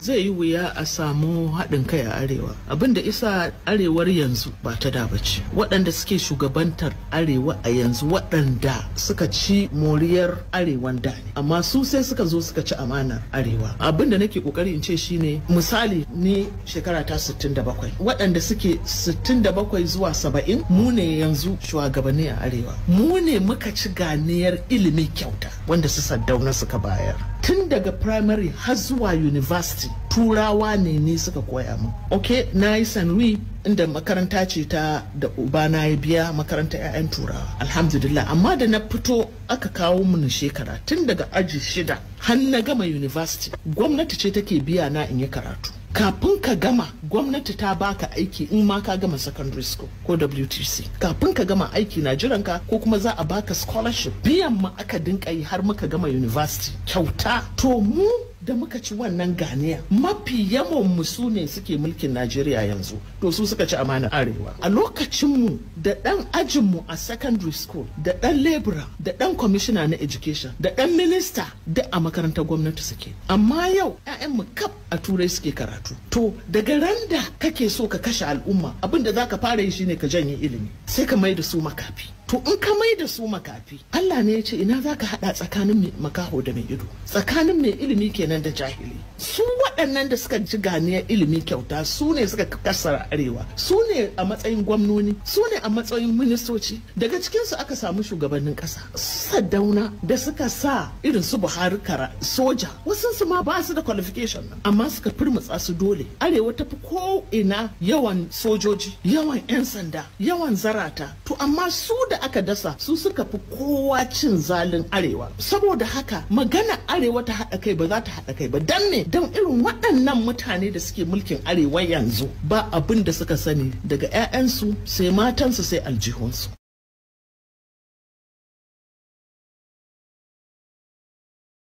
zai yi wuya a samu haɗin kai a arewa. Abin da isa arewar yanzu ba ta da bace. Waɗanda suke shugabantar arewa a yanzu waɗanda suka ci moriyar arewan da ne, amma su sai suka zo suka ci amanar arewa. Abin da nake kokari in ce shine misali ni shekara ta 67, waɗanda suke 67 zuwa 70 mu ne yanzu shugabanni a arewa. Mu ne muka ci ganiyar ilimi kyauta wanda su Saddauna suka bayar. Tun daga primary har zuwa university turawa ne suka koya mu. Okay, na yi sanwi inda makaranta ce ta da ubana ya biya makaranta 'ya'yan turawa, alhamdulillah. Amma da na fito aka kawo mun shekara tun daga aji 6 har na gama university, gwamnati ce take biya na in yi karatu. Kafin ka gama gwamnati ta baka aiki in ma ka gama secondary school ko WTC, kafin ka gama aiki na jiranka ko kuma za a baka scholarship. Biyan ma aka dinka yi har muka gama university kyauta. To mu da muka ci wannan ganiya, mafi yawan mu su ne suke mulkin Najeriya yanzu, to su suka ci amanar arewa. A lokacin mu da dan ajin mu a secondary school, da dan labourer, da dan commissioner na education, da dan minister, da a makarantar gwamnati suke. Amma yau 'ya'yan mu kaf a turai suke karatu. To daga randa kake so ka kashe al'umma, abin da zaka fara yi shine ka janye ilimi, sai ka mai da su makafi. To in ka mai da su makafi, Allah ne ya ce ina za ka haɗa tsakanin makaho da mai ido, tsakanin mai ilimi kenan da jahili. Su waɗannan da suka ji ganiyar ilimi kyauta su ne suka kasar arewa, su ne a matsayin gwamnoni, su ne a matsayin ministoci. Daga cikinsu aka samu shugabannin ƙasa. Saddauna da suka sa irin su Buhari kara soja, wasu su ma ba su da qualification nan, amma suka firmutsa su dole. Arewa ta fi ko ina yawan sojoji, yawan 'yan sanda, yawan zarata. To amma su da aka dasa su suka fi kowa cin zalin arewa. Saboda haka magana arewa ta haɗa kai ba za ta haɗa kai ba. Dan me? Dan irin waɗannan mutane da suke mulkin arewa yanzu ba abin da suka sani daga 'ya'yansu sai matansu sai aljihunsu.